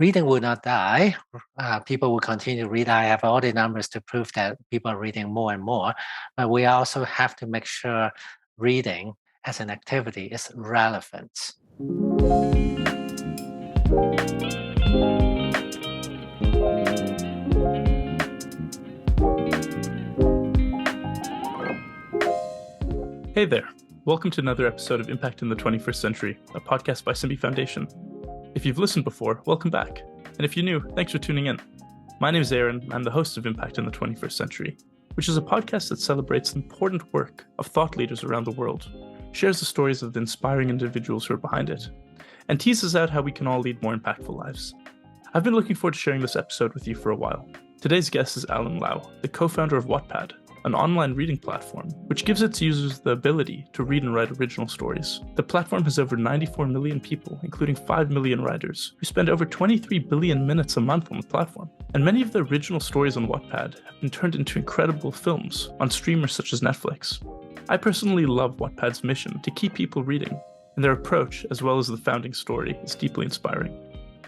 reading will not die. People will continue to read. I have all the numbers to prove that people are reading more and more. But we also have to make sure reading as an activity is relevant. Hey there. Welcome to another episode of Impact in the 21st Century, a podcast by Simbi Foundation. If you've listened before, welcome back. And if you're new, thanks for tuning in. My name is Aaron. I'm the host of Impact in the 21st Century, which is a podcast that celebrates the important work of thought leaders around the world, shares the stories of the inspiring individuals who are behind it, and teases out how we can all lead more impactful lives. I've been looking forward to sharing this episode with you for a while. Today's guest is Allen Lau, the co-founder of Wattpad, an online reading platform, which gives its users the ability to read and write original stories. The platform has over 94 million people, including 5 million writers, who spend over 23 billion minutes a month on the platform. And many of the original stories on Wattpad have been turned into incredible films on streamers such as Netflix. I personally love Wattpad's mission to keep people reading, and their approach, as well as the founding story, is deeply inspiring.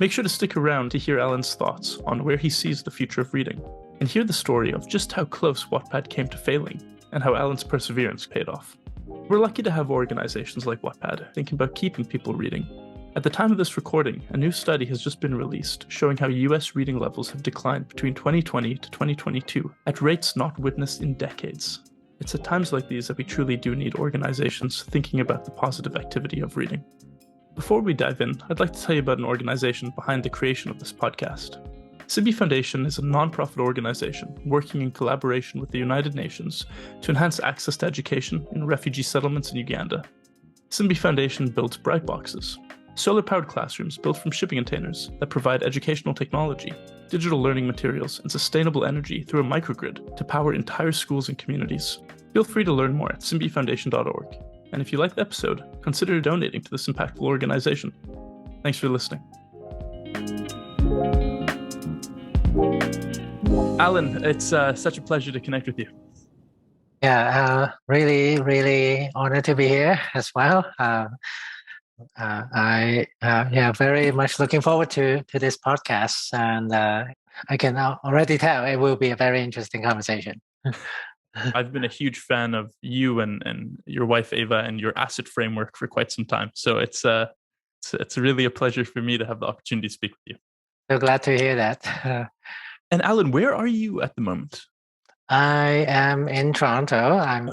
Make sure to stick around to hear Allen's thoughts on where he sees the future of reading, and hear the story of just how close Wattpad came to failing, and how Allen's perseverance paid off. We're lucky to have organizations like Wattpad thinking about keeping people reading. At the time of this recording, a new study has just been released showing how US reading levels have declined between 2020 to 2022 at rates not witnessed in decades. It's at times like these that we truly do need organizations thinking about the positive activity of reading. Before we dive in, I'd like to tell you about an organization behind the creation of this podcast. Simbi Foundation is a non-profit organization working in collaboration with the United Nations to enhance access to education in refugee settlements in Uganda. Simbi Foundation builds BrightBoxes, solar-powered classrooms built from shipping containers that provide educational technology, digital learning materials, and sustainable energy through a microgrid to power entire schools and communities. Feel free to learn more at simbifoundation.org. And if you like the episode, consider donating to this impactful organization. Thanks for listening. Allen, it's such a pleasure to connect with you. Yeah, really, really honored to be here as well. I very much looking forward to this podcast, and I can already tell it will be a very interesting conversation. I've been a huge fan of you and your wife Ava and your asset framework for quite some time. So it's really a pleasure for me to have the opportunity to speak with you. So glad to hear that. And Allen, where are you at the moment? I am in Toronto. I'm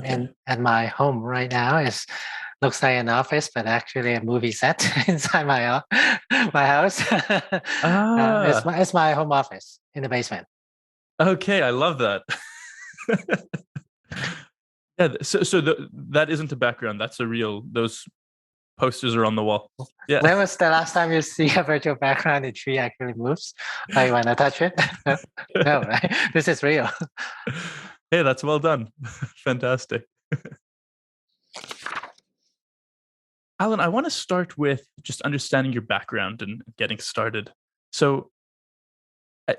at my home right now. It looks like an office, but actually a movie set inside my house. It's my home office in the basement. Okay, I love that. Yeah, that isn't a background. That's a real. Those posters are on the wall. Yeah. When was the last time you see a virtual background? The tree actually moves. Like when I touch it? No, right? This is real. Hey, that's well done. Fantastic. Allen, I want to start with just understanding your background and getting started. So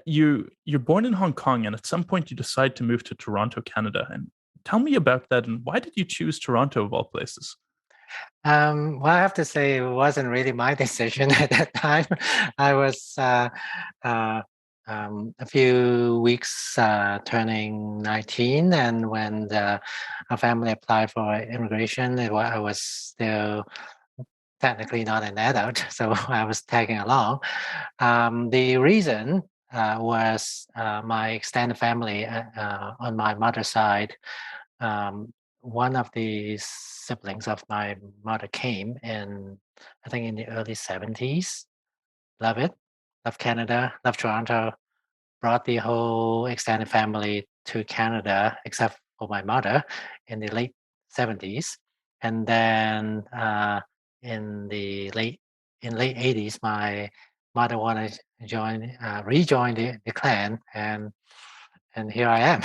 you're born in Hong Kong, and at some point you decide to move to Toronto, Canada. And tell me about that, and why did you choose Toronto of all places? Well, I have to say it wasn't really my decision at that time. I was a few weeks turning 19, and when our family applied for immigration, I was still technically not an adult, so I was tagging along. The reason was my extended family on my mother's side. One of the siblings of my mother came in, I think in the early 70s. Love it. Love Canada. Love Toronto. Brought the whole extended family to Canada, except for my mother, in the late 70s. And then in late 80s, my mother wanted to rejoin the clan, and here I am.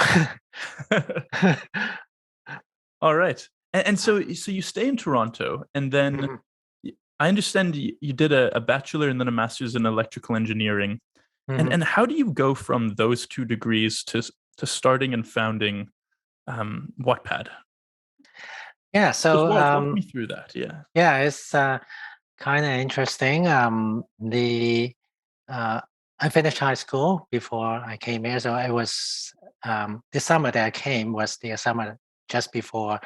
All right. And so you stay in Toronto, and then I understand you did a bachelor and then a master's in electrical engineering. And how do you go from those two degrees to starting and founding Wattpad? Yeah, so walk me through that. Yeah, it's kind of interesting. I finished high school before I came here. So it was the summer that I came was the summer just before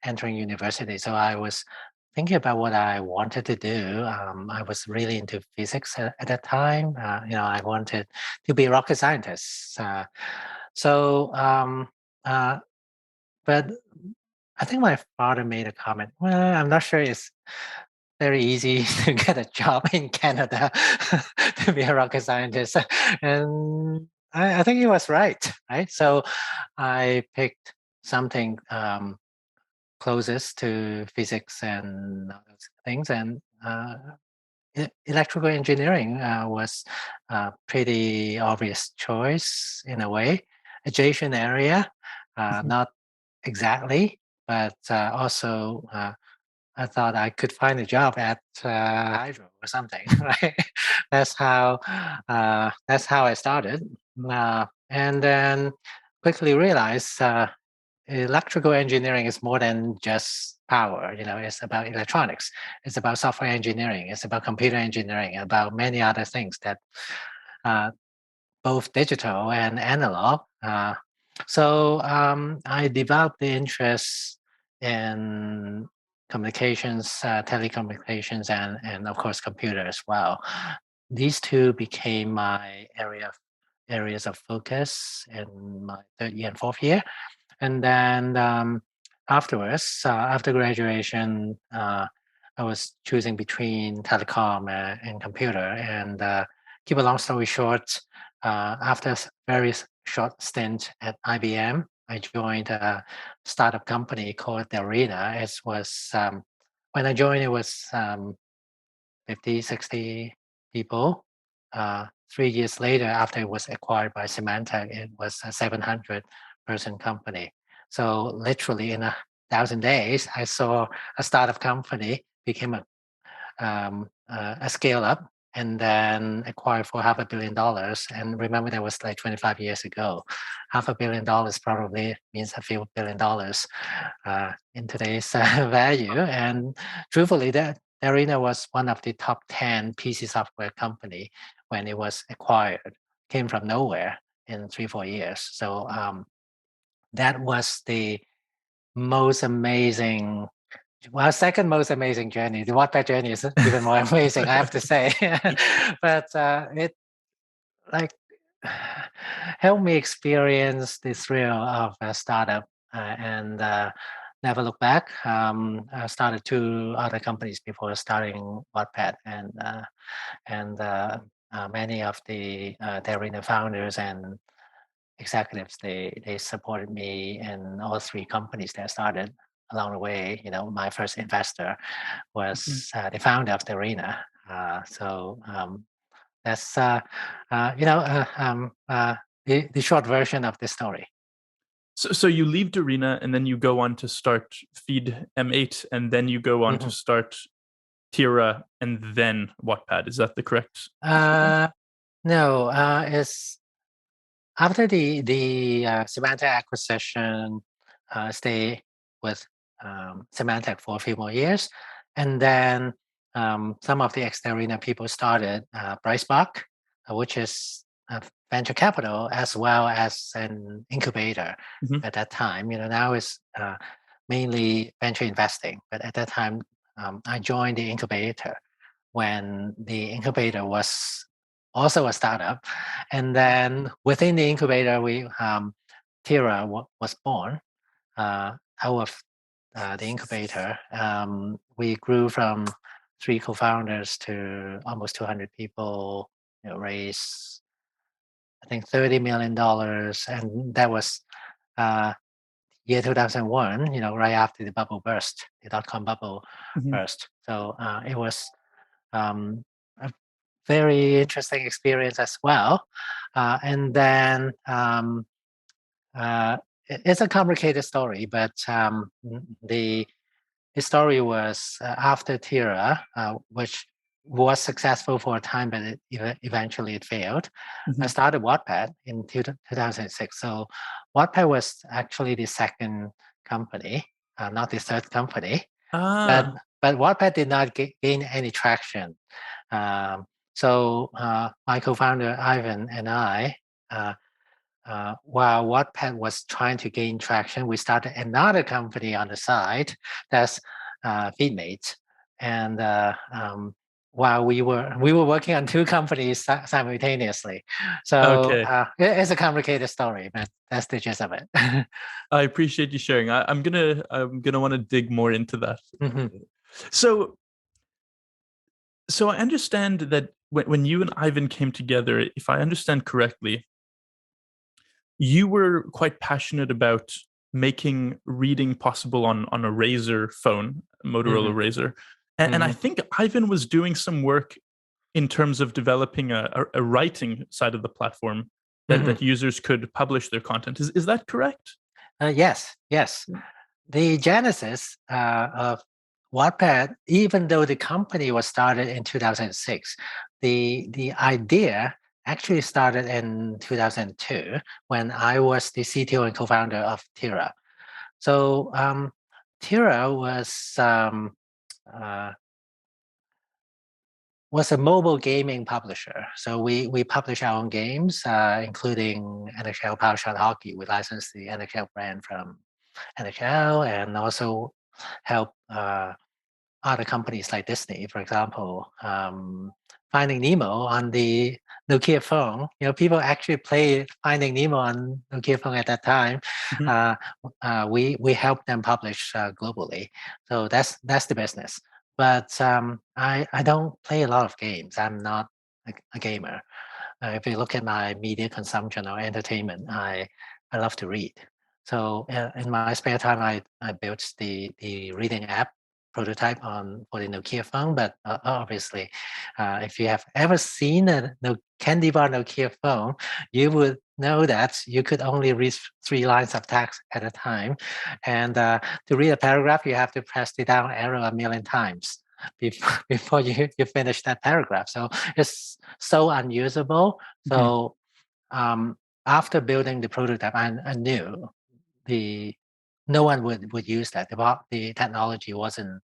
entering university. So I was thinking about what I wanted to do. I was really into physics at that time. I wanted to be a rocket scientist. Uh, but I think my father made a comment. Well, I'm not sure it's very easy to get a job in Canada to be a rocket scientist. And I think he was right? So I picked something closest to physics and all those things. And electrical engineering was a pretty obvious choice in a way. Adjacent area, not exactly, but also I thought I could find a job at Hydro or something, right? That's how I started, and then quickly realized electrical engineering is more than just power. It's about electronics. It's about software engineering. It's about computer engineering. About many other things that uh, both digital and analog. So I developed the interest in communications, telecommunications, and of course computer as well. These two became my areas of focus in my third year and fourth year. And then afterwards, after graduation, I was choosing between telecom and computer. And keep a long story short, after a very short stint at IBM, I joined a startup company called The Arena. When I joined, it was 50, 60 people. 3 years later, after it was acquired by Symantec, it was a 700-person company. So literally in 1,000 days, I saw a startup company became a scale up and then acquired for $500 million. And remember, that was like 25 years ago. $500 million probably means a few $1 billion in today's value. And truthfully, that Arena was one of the top 10 PC software company when it was acquired. Came from nowhere in 3-4 years. So that was the most amazing, well, second most amazing journey. The Wattpad journey is even more amazing, I have to say. But it like helped me experience the thrill of a startup and never look back. I started 2 other companies before starting Wattpad, and many of the Arena founders and executives, they supported me in all 3 companies that I started along the way. My first investor was the founder of the Arena. That's the short version of the story. So you leave Arena and then you go on to start Feed M8 and then you go on to start Tira and then Wattpad. Is that the correct? No, it's after the Symantec acquisition. Stay with Symantec for a few more years, and then some of the ex-Arena people started BrightBox, which is venture capital as well as an incubator. At that time. Now it's mainly venture investing, but at that time I joined the incubator when the incubator was also a startup, and then within the incubator, Tira was born out of the incubator. We grew from 3 co-founders to almost 200 people. Raised I think $30 million, and that was year 2001. Right after the bubble burst, the dot-com bubble burst. So it was a very interesting experience as well. And then it's a complicated story, but the story was after Tira, which was successful for a time, but eventually it failed. I started Wattpad in 2006. So Wattpad was actually the second company, not the third company. But Wattpad did not gain any traction. So my co-founder Ivan and I, while Wattpad was trying to gain traction, we started another company on the side that's FeedMate. And while we were working on two companies simultaneously, so Okay. it's a complicated story, but that's the gist of it. I appreciate you sharing. I'm gonna want to dig more into that. Mhm. So I understand that when you and Ivan came together, if I understand correctly, you were quite passionate about making reading possible on a Razr phone, Motorola Mhm. Razr. And I Mhm. think Ivan was doing some work in terms of developing a writing side of the platform that Mhm. users could publish their content. Is that correct? Yes, yes. The genesis of Wattpad, even though the company was started in 2006, the idea actually started in 2002 when I was the CTO and co-founder of Tira. So Tira uh, was a mobile gaming publisher. So we publish our own games, including NHL Power Shot Hockey. We license the NHL brand from NHL and also help other companies like Disney, for example, Finding Nemo on the Nokia phone. People actually play Finding Nemo on Nokia phone at that time. Mhm. Uh, we help them publish globally. So that's the business. But I don't play a lot of games. I'm not a gamer. If you look at my media consumption or entertainment, I love to read. So in my spare time, I built the reading app prototype for the Nokia phone. But obviously, if you have ever seen a candy bar Nokia phone, you would know that you could only read 3 lines of text at a time. And to read a paragraph, you have to press the down arrow a million times before you finish that paragraph. So it's so unusable. Mhm. So um, after building the prototype, I knew the no one would use that. The technology wasn't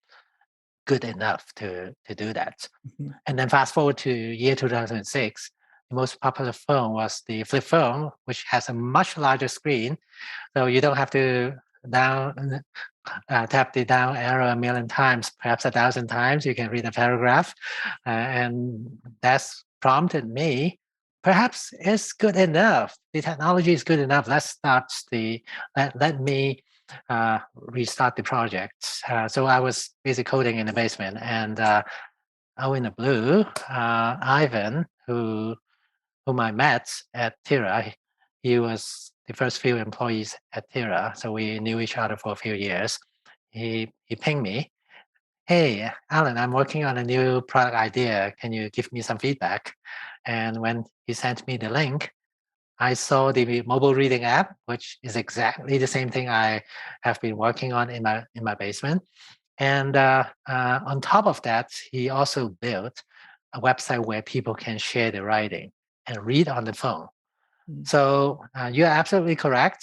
good enough to do that. Mhm. And then fast forward to year 2006, the most popular phone was the flip phone, which has a much larger screen. So you don't have to down tap the down arrow a million times, perhaps 1,000 times. You can read a paragraph, and that's prompted me. Perhaps it's good enough. The technology is good enough. Let me restart the project. So I was busy coding in the basement, and out in the blue, Ivan, whom I met at Tira. He was the first few employees at Tira, so we knew each other for a few years. He pinged me, "Hey, Alan, I'm working on a new product idea. Can you give me some feedback?" And when he sent me the link, I saw the mobile reading app, which is exactly the same thing I have been working on in my basement. And on top of that, he also built a website where people can share the writing and read on the phone. Mhm. So you're absolutely correct.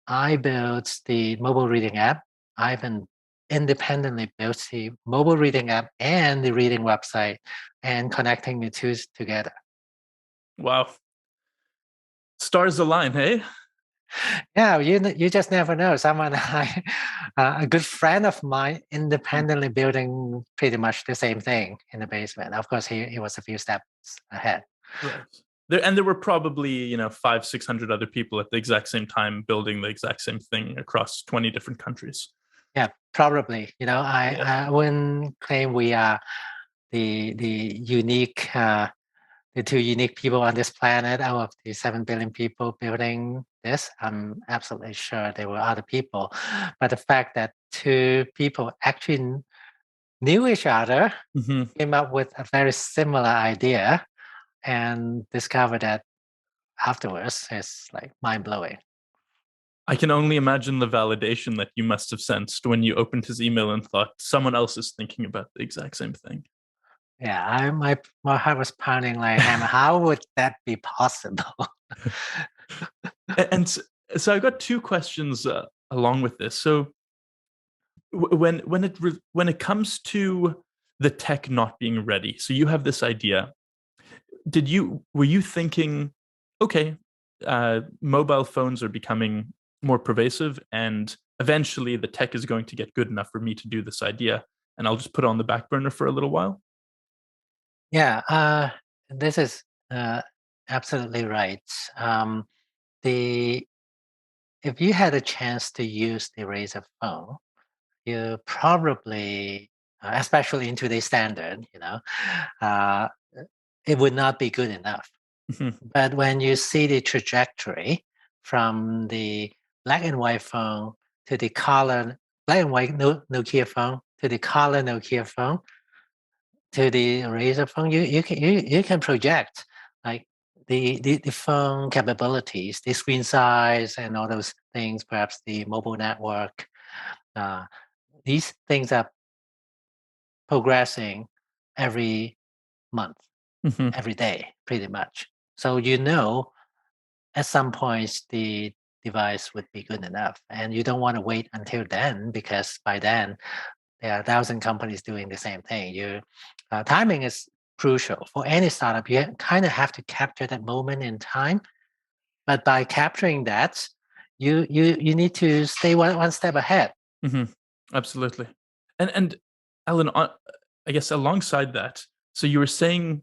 I built the mobile reading app. I've independently built the mobile reading app and the reading website and connecting the two together. Wow. Stars align, hey? Yeah, you just never know. Someone a good friend of mine independently building pretty much the same thing in the basement. Of course, he was a few steps ahead. Right. There were probably, 500, 600 other people at the exact same time building the exact same thing across 20 different countries. Yeah, probably. Yeah. I wouldn't claim we are the unique the two unique people on this planet out of the 7 billion people building this. I'm absolutely sure there were other people, but the fact that two people actually knew each other, Mhm. came up with a very similar idea, and discovered that afterwards is like mind blowing. I can only imagine the validation that you must have sensed when you opened his email and thought someone else is thinking about the exact same thing. Yeah, my heart was pounding like hammer. How would that be possible? And so I got two questions along with this. So when it comes to the tech not being ready. So you have this idea. Were you thinking, okay, mobile phones are becoming more pervasive, and eventually the tech is going to get good enough for me to do this idea, and I'll just put it on the back burner for a little while? Yeah, this is uh, absolutely right. Um, the If you had a chance to use the Razor phone, you probably, especially in today's standard, uh, it would not be good enough. Mhm, But when you see the trajectory from the black and white phone to the color black and white Nokia phone to the color Nokia phone to the Razr phone, you can project like the phone capabilities, the screen size, and all those things. Perhaps the mobile network. Uh, these things are progressing every month, mhm, every day, pretty much. So at some points the device would be good enough, and you don't want to wait until then because by then there are 1,000 companies doing the same thing. Timing is crucial for any startup. You kind of have to capture that moment in time, but by capturing that, you need to stay one step ahead. mhm. Absolutely. And Alan, I guess alongside that, so you were saying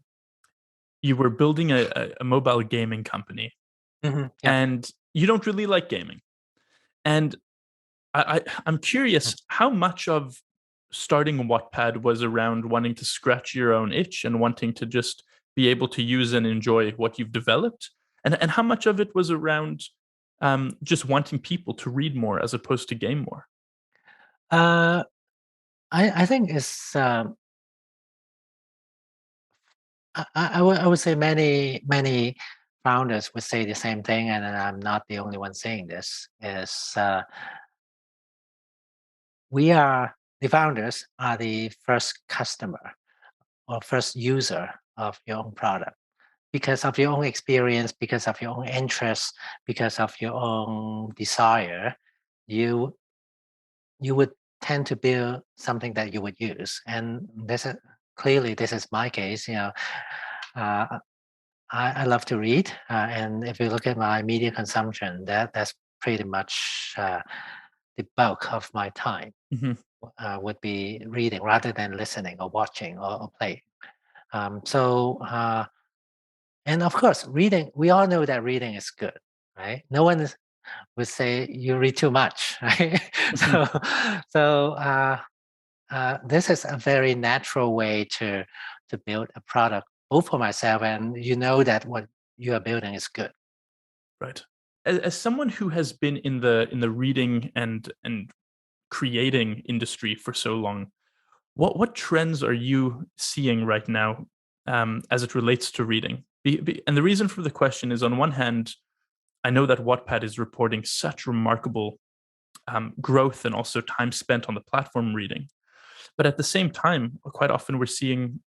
you were building a mobile gaming company, Yeah. and you don't really like gaming. And I'm curious how much of starting Wattpad was around wanting to scratch your own itch and wanting to just be able to use and enjoy what you've developed, and how much of it was around just wanting people to read more as opposed to game more. Uh, I think it's I would say many founders would say the same thing, and I'm not the only one saying this. Is we are the founders are the first customer or first user of your own product because of your own experience, because of your own interests, because of your own desire. You you would tend to build something that you would use, and this is my case. Uh, I love to read, and if you look at my media consumption, that's pretty much the bulk of my time Hmm. would be reading rather than listening or watching or playing. So, and of course, reading. We all know that reading is good, right? No one would say you read too much, right? Hmm. So this is a very natural way to build a product, both for myself and that what you are building is good. Right. As someone who has been in the reading and creating industry for so long, what trends are you seeing right now as it relates to reading? And the reason for the question is, on one hand, I know that Wattpad is reporting such remarkable growth and also time spent on the platform reading, but at the same time, quite often we're seeing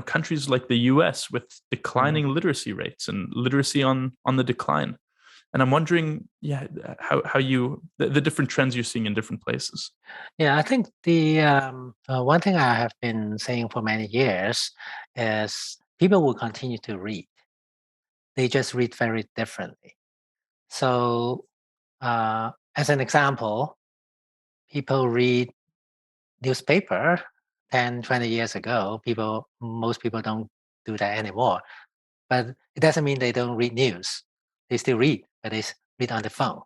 countries like the U.S. with Mhm. declining literacy rates and literacy on the decline. And I'm wondering, yeah, how the different trends you're seeing in different places. Yeah, I think the one thing I have been saying for many years is people will continue to read. They just read very differently. So, as an example, people read newspaper 10, 20 years ago. Most people don't do that anymore. But it doesn't mean they don't read news. They still read, but read on the phone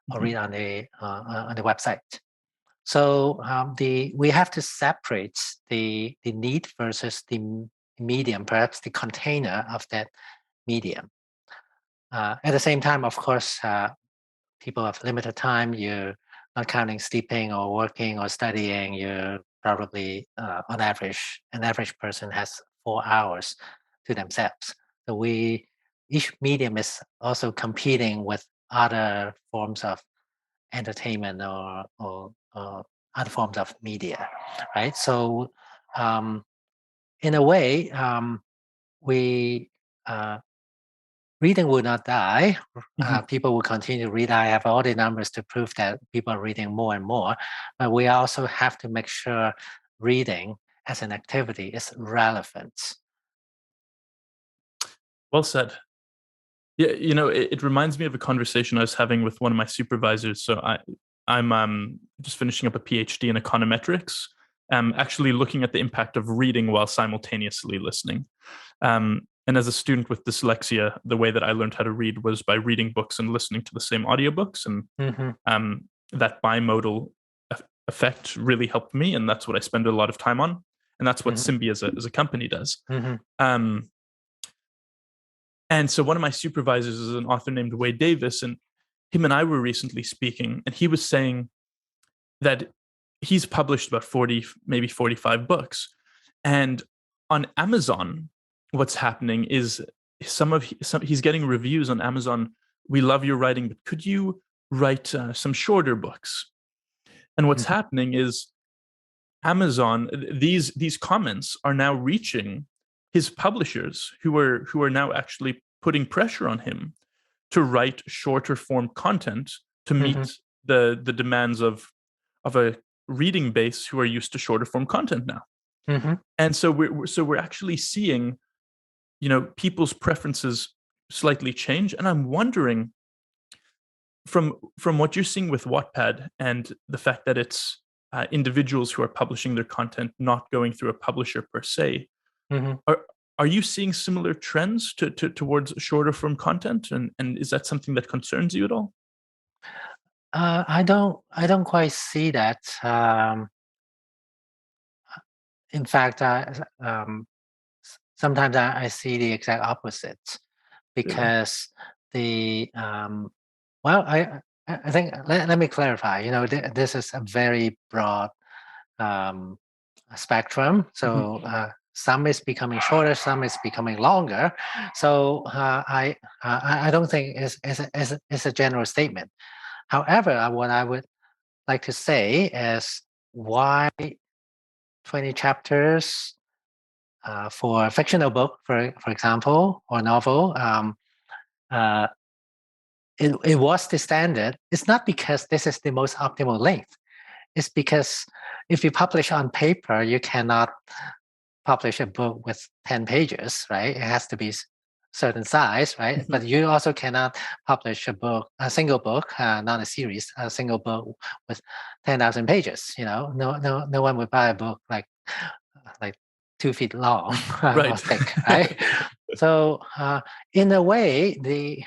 or Mhm. read on the website. So we have to separate the need versus the medium, perhaps the container of that medium. At the same time, of course, people have limited time. You're not counting sleeping or working or studying. You're probably on average, an average person has 4 hours to themselves. So each medium is also competing with other forms of entertainment or other forms of media, right? So um, in a way, we uh, reading will not die. Mhm. People will continue to read. I have all the numbers to prove that people are reading more and more. But we also have to make sure reading as an activity is relevant. Well said. Yeah, it reminds me of a conversation I was having with one of my supervisors. So I'm just finishing up a PhD in econometrics, actually looking at the impact of reading while simultaneously listening. And as a student with dyslexia, the way that I learned how to read was by reading books and listening to the same audiobooks, and that bimodal effect really helped me, and that's what I spend a lot of time on, and that's what Simbi as a company does. And so one of my supervisors is an author named Wade Davis, and him and I were recently speaking, and he was saying that he's published about 40, maybe 45 books. And on Amazon, what's happening is he's getting reviews on Amazon. We love your writing, but could you write some shorter books? And what's happening is Amazon, these comments are now reaching his publishers, who are now actually putting pressure on him to write shorter form content to meet the demands of a reading base who are used to shorter form content now. And so we're actually seeing, people's preferences slightly change. And I'm wondering, from what you're seeing with Wattpad and the fact that it's individuals who are publishing their content, not going through a publisher per se, are you seeing similar trends towards shorter form content, and is that something that concerns you at all? I don't quite see that. In fact, sometimes I see the exact opposite, because I think let me clarify. This is a very broad spectrum. So some is becoming shorter, some is becoming longer. So I don't think it's a general statement. However, what I would like to say is, why 20 chapters for a fictional book, for example, or novel. It was the standard. It's not because this is the most optimal length. It's because if you publish on paper, you cannot publish a book with 10 pages, right? It has to be certain size, right? But you also cannot publish a single book, not a series, a single book with 10,000 pages. No one would buy a book like 2 feet long or thick, right? So in a way, the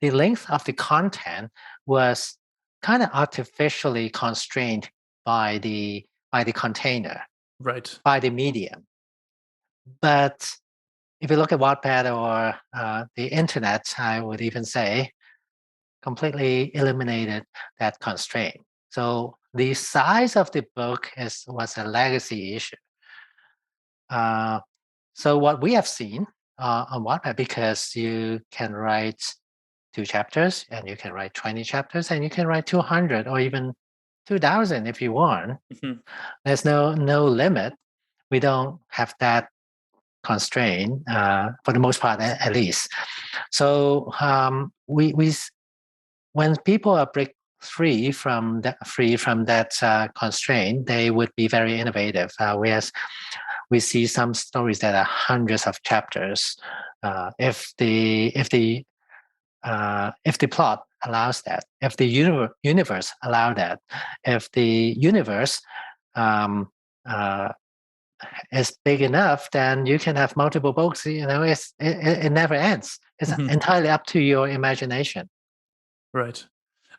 length of the content was kind of artificially constrained by the container, by the medium. But if you look at Wattpad or the internet, I would even say, completely eliminated that constraint. So the size of the book was a legacy issue. So what we have seen on Wattpad, because you can write 2 chapters, and you can write 20 chapters, and you can write 200 or even 2,000 if you want. There's no limit. We don't have that constraint for the most part, at least. So when people are break free from that constraint, they would be very innovative. Whereas we see some stories that are hundreds of chapters. If the plot allows that, if the universe allow that, if the universe is big enough, then you can have multiple books. It never ends. It's entirely up to your imagination. Right.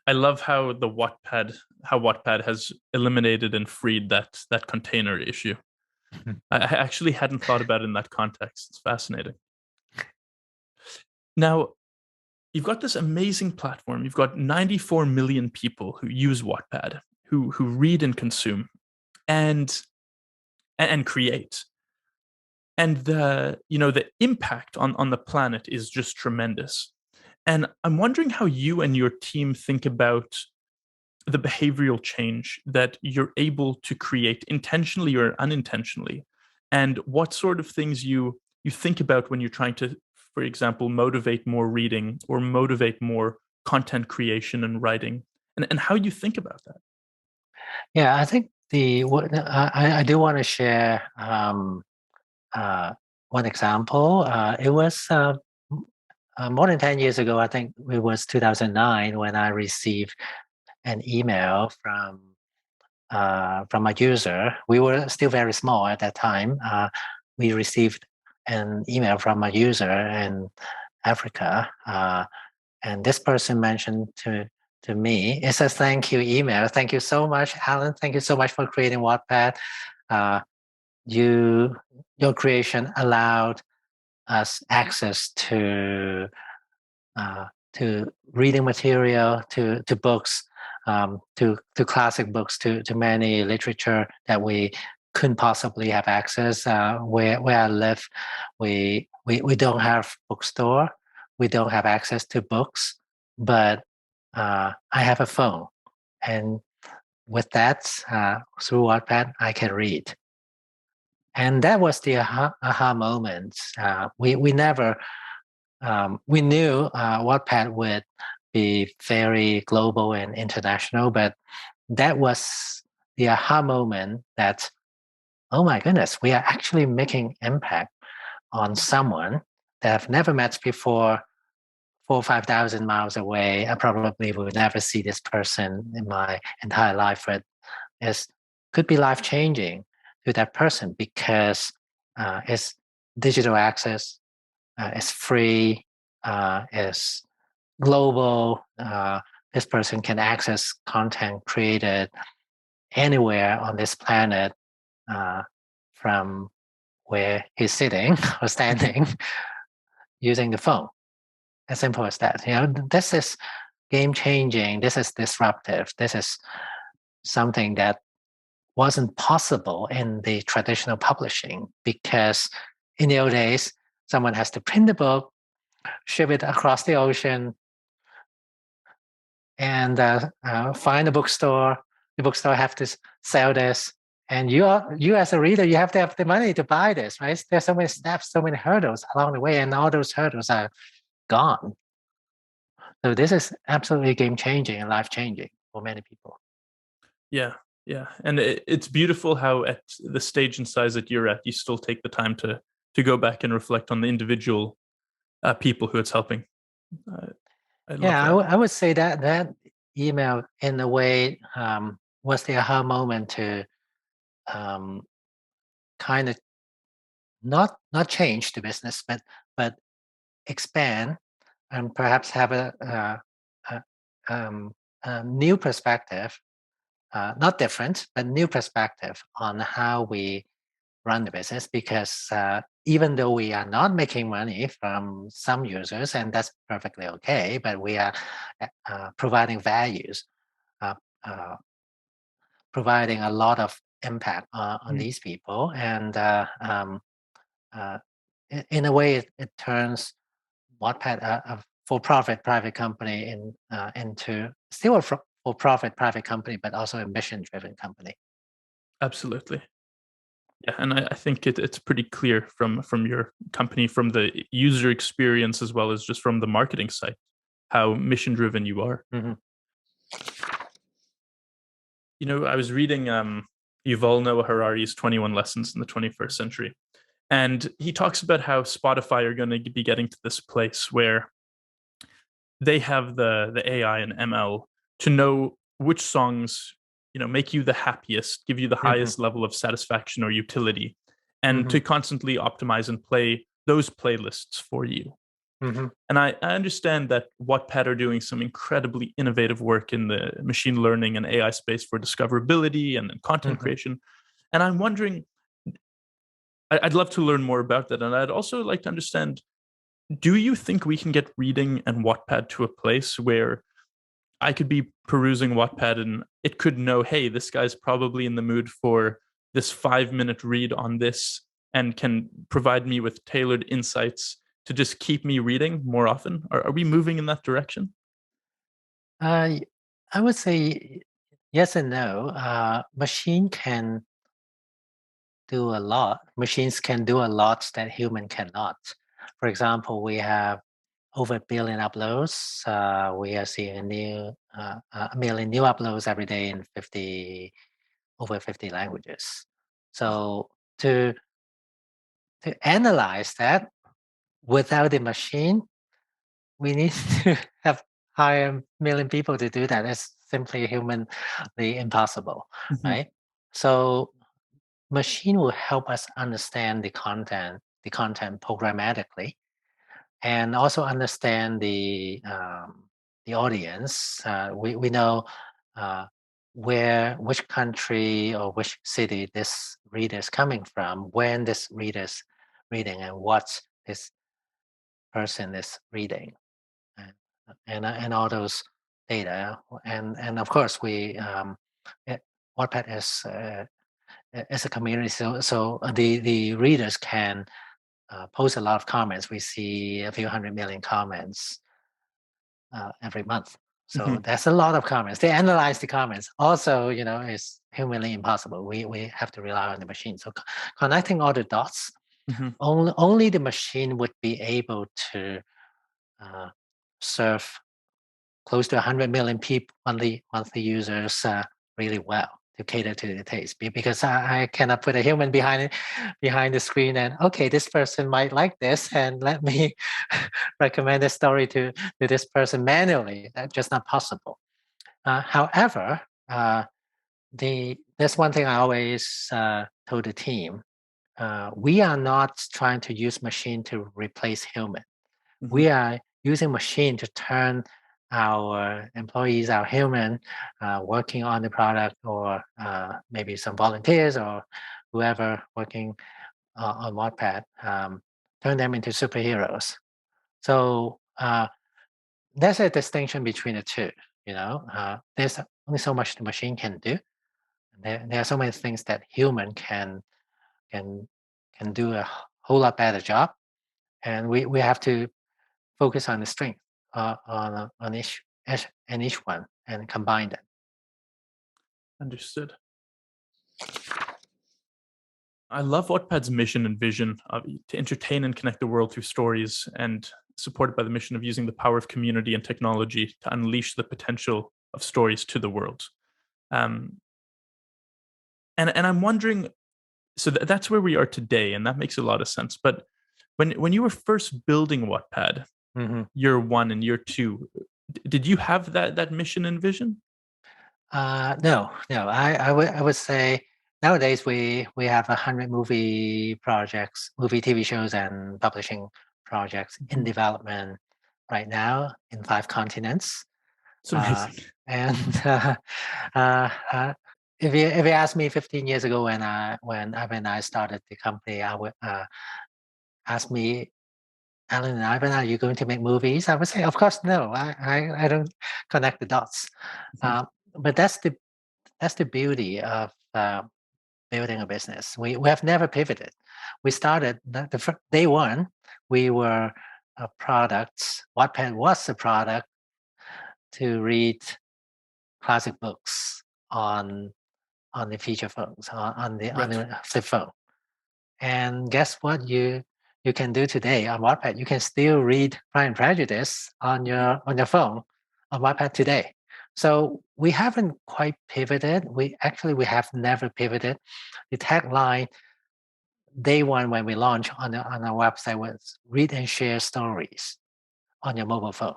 I love how Wattpad has eliminated and freed that container issue. I actually hadn't thought about it in that context. It's fascinating. Now, you've got this amazing platform. You've got 94 million people who use Wattpad, who read and consume and create. And the impact on the planet is just tremendous. And I'm wondering how you and your team think about the behavioral change that you're able to create intentionally or unintentionally, and what sort of things you think about when you're trying to, for example, motivate more reading or motivate more content creation and writing, and how you think about that. Yeah, I think I do want to share one example. It was more than 10 years ago. I think it was 2009 when I received an email from a user. We were still very small at that time. We received an email from a user in Africa, and this person mentioned to me, it's a thank you email. Thank you so much, Alan. Thank you so much for creating Wattpad. Uh, your creation allowed us access uh, to reading material, to books, to classic books, to many literature that we couldn't possibly have access. Where I live, we don't have bookstore, we don't have access to books, but I have a phone, and with that, through Wattpad, I can read. And that was the aha moment. We never we knew Wattpad would be very global and international, but that was the aha moment that, oh my goodness, we are actually making impact on someone that I've never met before, 4,000 or 5,000 miles away. I probably will never see this person in my entire life, but it could be life changing to that person because it's digital access, it's free, it's global. This person can access content created anywhere on this planet from where he's sitting or standing using the phone. As simple as that. This is game changing. This is disruptive. This is something that wasn't possible in the traditional publishing because in the old days, someone has to print the book, ship it across the ocean, and find a bookstore. The bookstore have to sell this, and you as a reader, you have to have the money to buy this, right? There's so many steps, so many hurdles along the way, and all those hurdles are gone. So this is absolutely game changing and life changing for many people. Yeah, yeah, and it's beautiful how at the stage and size that you're at, you still take the time to go back and reflect on the individual people who it's helping. I love Yeah, that. I would say that email in a way was the aha moment to um, kind of not change the business, but expand and perhaps have a, a new perspective, not different, but new perspective on how we run the business. Because even though we are not making money from some users, and that's perfectly okay, but we are providing values, uh, uh, providing a lot of impact on Mm, these people, and uh, in a way, it turns Wattpad, a for-profit private company, into still a for-profit private company, but also a mission-driven company. absolutely. Yeah, and I think it's pretty clear from your company, from the user experience as well as just from the marketing side, how mission driven you are. Mm-hmm. I was reading Yuval Noah Harari's 21 Lessons in the 21st Century, and he talks about how Spotify are going to be getting to this place where they have the AI and ML to know which songs make you the happiest, give you the Mm-hmm. highest level of satisfaction or utility, and Mm-hmm. to constantly optimize and play those playlists for you. Mm-hmm. And I understand that Wattpad are doing some incredibly innovative work in the machine learning and AI space for discoverability and content Mm-hmm. creation. And I'm wondering, I'd love to learn more about that. And I'd also like to understand, do you think we can get reading and Wattpad to a place where I could be perusing Wattpad and it could know, hey, this guy's probably in the mood for this 5-minute read on this and can provide me with tailored insights to just keep me reading more often? Are we moving in that direction? I would say yes and no. Machine can do a lot. Machines can do a lot that human cannot. For example, we have over a billion uploads. We are seeing a million new uploads every day in over 50 languages. So to analyze that without the machine, we need to have hire a million people to do that. It's simply humanly impossible, Mhm. right? So machine will help us understand the content programmatically, and also understand the audience. We know uh, which country or which city this reader is coming from, when this reader is reading, and what this person is reading, and and all those data. And of course, it, Wattpad is a community, so the readers can post a lot of comments. We see a few 100 million comments every month. So Mhm. that's a lot of comments. They analyze the comments. Also, it's humanly impossible. We have to rely on the machine. So connecting all the dots, Mhm. only the machine would be able to uh, serve close to 100 million people, monthly users, really well to cater to the taste. Because I cannot put a human behind the screen and, okay, this person might like this, and let me recommend a story to this person manually. That's just not possible. However, there's one thing I always told the team. We are not trying to use machine to replace human. Mhm. We are using machine to turn our employees, our human, working on the product, or maybe some volunteers or whoever working on Wattpad, turn them into superheroes. So there's a distinction between the two. There's only so much the machine can do. There are so many things that human can can do a whole lot better job, and we have to focus on the strength on each one and combine them. Understood. I love Wattpad's mission and vision to entertain and connect the world through stories, and supported by the mission of using the power of community and technology to unleash the potential of stories to the world. Um, and I'm wondering, so that's where we are today, and that makes a lot of sense. But when you were first building Wattpad, Mhm. year one and year two, did you have that mission and vision? No. I would say nowadays we have 100 movie TV shows, and publishing projects in Mhm. development right now in 5 continents. It's Uh, amazing. and uh, uh, if you asked me 15 years ago when I started the company, I would ask me, Alan and Ivan, are you going to make movies? I would say, of course, no. I don't connect the dots. Mhm. But that's the beauty of building a business. We have never pivoted. We started day one. We were a product. Wattpad was a product to read classic books on the feature phones, on Right. the flip phone. And guess what you can do today on Wattpad? You can still read Pride and Prejudice on your phone on Wattpad today. So we haven't quite pivoted. We have never pivoted. The tagline day one when we launched on our website was read and share stories on your mobile phone.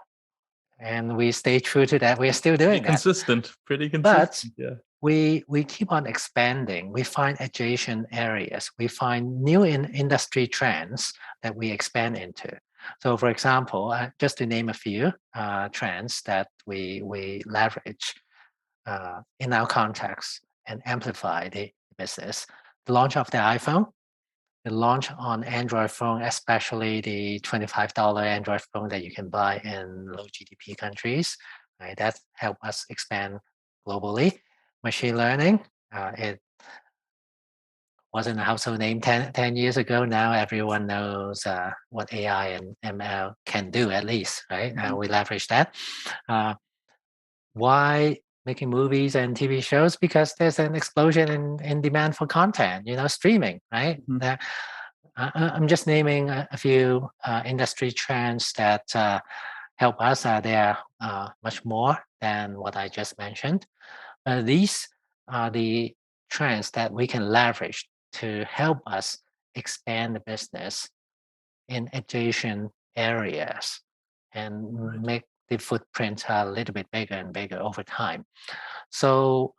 And we stay true to that. We are still Pretty doing that. consistent. Pretty But consistent. Yeah. we keep on expanding. We find adjacent areas. We find new industry trends that we expand into. So, for example, just to name a few trends that we leverage in our context and amplify the business: the launch of the iPhone, the launch on Android phone, especially the $25 Android phone that you can buy in low GDP countries. Right? That helped us expand globally. Machine learning, it wasn't a household name 10 years ago. Now everyone knows what AI and ML can do, at least, right? Mhm. We leverage that. Uh, why making movies and TV shows? Because there's an explosion in demand for content, streaming, right? Mhm. I'm just naming a few industry trends that help us. There are much more than what I just mentioned. These are the trends that we can leverage to help us expand the business in adjacent areas and Right. make the footprint a little bit bigger and bigger over time. So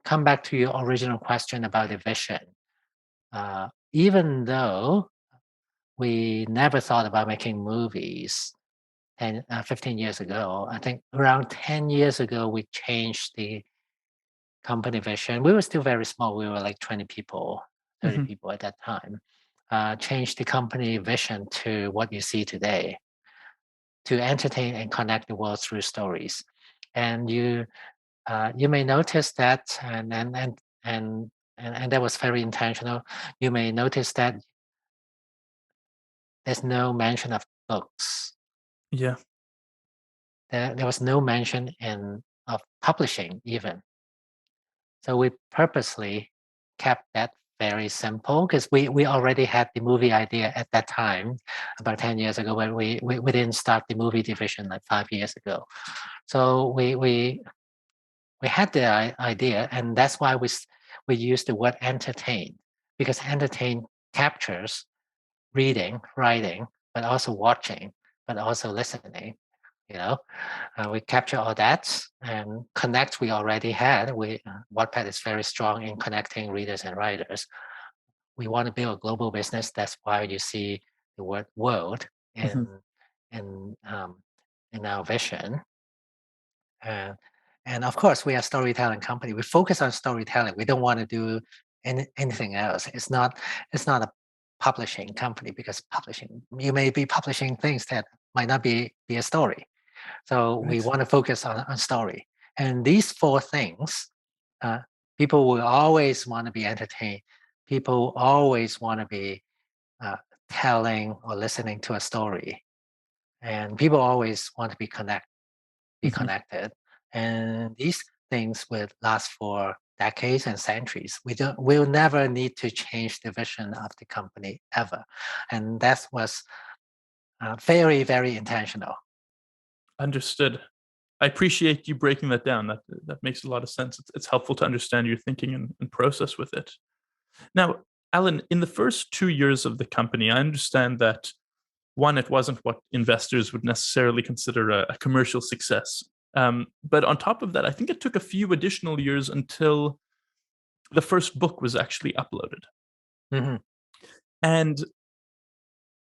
come back to your original question about the vision. Even though we never thought about making movies 15 years ago, I think around 10 years ago, we changed the company vision. We were still very small. We were like 20 people, 30 Mm-hmm. people at that time. Changed the company vision to what you see today, to entertain and connect the world through stories. And you may notice that, and that was very intentional. You may notice that there's no mention of books. Yeah. There was no mention of publishing even. So we purposely kept that very simple because we already had the movie idea at that time, about 10 years ago, when we didn't start the movie division like 5 years ago. So we had the idea, and that's why we use the word entertain, because entertain captures reading, writing, but also watching, but also listening. You know, we capture all that, and connect. We already had. Wattpad is very strong in connecting readers and writers. We want to build a global business. That's why you see the word "world" Mm-hmm. in um, in our vision. Uh, and of course, we are a storytelling company. We focus on storytelling. We don't want to do anything else. It's not a publishing company, because publishing, you may be publishing things that might not be a story. So we Right. want to focus on story. And these four things, uh, people will always want to be entertained. People always want to be uh, telling or listening to a story. And people always want to be Mm-hmm. connected. And these things will last for decades and centuries. We'll never need to change the vision of the company ever. And that was very, very intentional. Understood. I appreciate you breaking that down. That makes a lot of sense. It's helpful to understand your thinking and process with it. Now, Alan, in the first 2 years of the company, I understand that one, it wasn't what investors would necessarily consider a commercial success. But on top of that, I think it took a few additional years until the first book was actually uploaded. Mm-hmm. And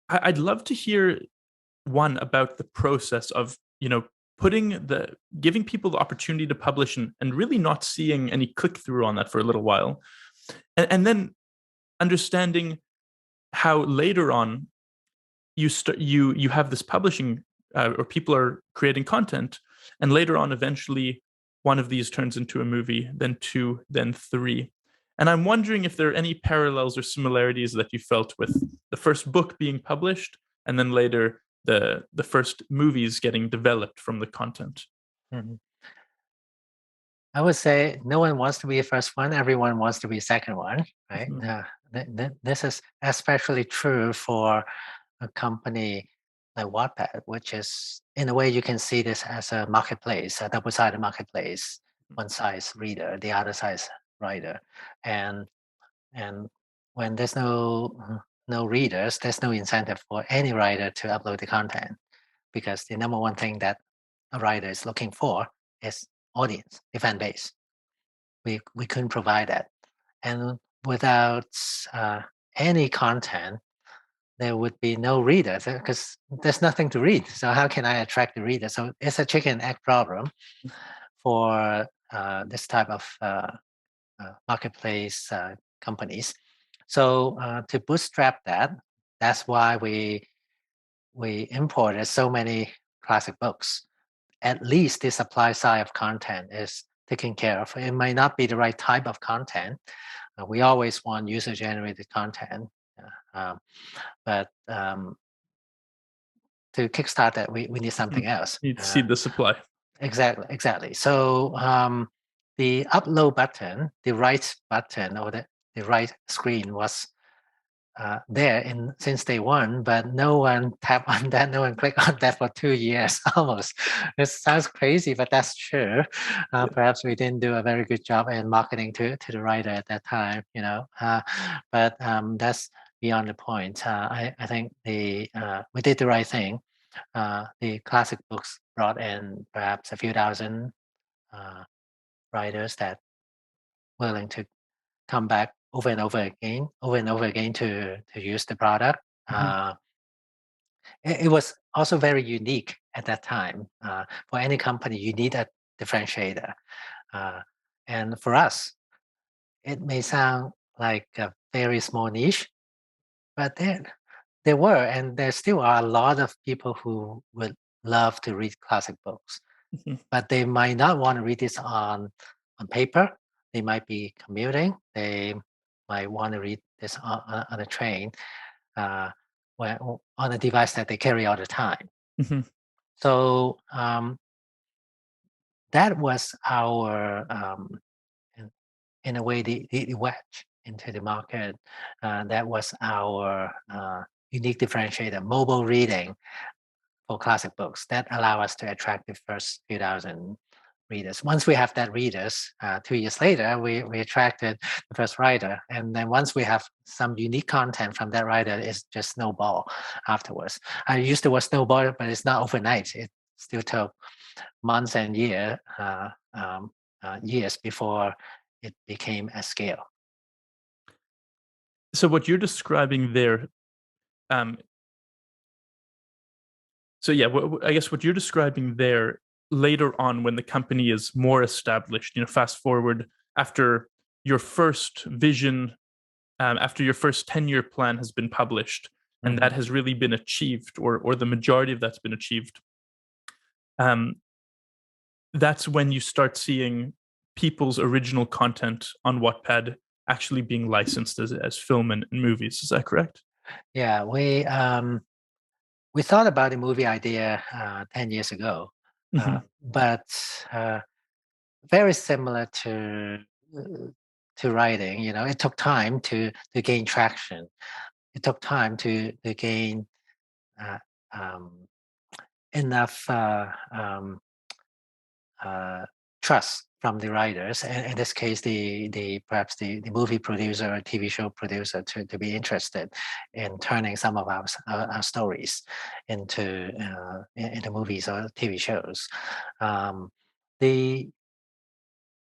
I'd love to hear one about the process of, giving people the opportunity to publish and really not seeing any click through on that for a little while. And then understanding how later on you have this publishing or people are creating content, and later on eventually one of these turns into a movie, then two, then three. And I'm wondering if there are any parallels or similarities that you felt with the first book being published and then later the first movies getting developed from the content. Mm-hmm. I would say no one wants to be the first one. Everyone wants to be second one, right? Mhm. This is especially true for a company like Wattpad, which is, in a way, you can see this as a marketplace, a double-sided marketplace. One side's reader, the other side's writer, and and when there's no readers, there's no incentive for any writer to upload the content, because the number one thing that a writer is looking for is audience, the fan base. We couldn't provide that, and without uh, any content, there would be no reader, because there's nothing to read. So how can I attract the reader? So it's a chicken and egg problem for this type of marketplace companies. So to bootstrap that, that's why we imported so many classic books. At least the supply side of content is taken care of. It might not be the right type of content. We always want user-generated content, but to kickstart that, we need something Mhm. else. You'd see the supply. Exactly. So the upload button, the right button, or the right screen was there since day one, but no one tapped on that, no one clicked on that for 2 years almost. It sounds crazy, but that's true. Perhaps we didn't do a very good job in marketing to the writer at that time, but that's beyond the point. I think we did the right thing. The classic books brought in perhaps a few thousand writers that willing to come back over and over again to use the product. It was also very unique at that time. For any company, you need a differentiator. Uh, and for us, it may sound like a very small niche, but there were, and there still are a lot of people who would love to read classic books, but they might not want to read this on paper. They might be commuting. They might want to read this on a train, uh, on a device that they carry all the time. So that was our, in a way, the wedge into the market. That was our unique differentiator, mobile reading for classic books that allow us to attract the first few thousand readers. Once we have that readers, 2 years later, we attracted the first writer. And then once we have some unique content from that writer, it's just snowball afterwards. I used the word snowball, but it's not overnight. It still took months and years before it became a scale. So what you're describing there, I guess what you're describing there later on when the company is more established, fast forward after your first vision, after your first 10-year plan has been published, and that has really been achieved, or the majority of that's been achieved. That's when you start seeing people's original content on Wattpad actually being licensed as film and movies. Is that correct? Yeah, we thought about the movie idea 10 years ago, but very similar to writing. It took time to gain traction. It took time to gain enough trust from the writers, and in this case, perhaps the movie producer or TV show producer to be interested in turning some of our stories into movies or TV shows.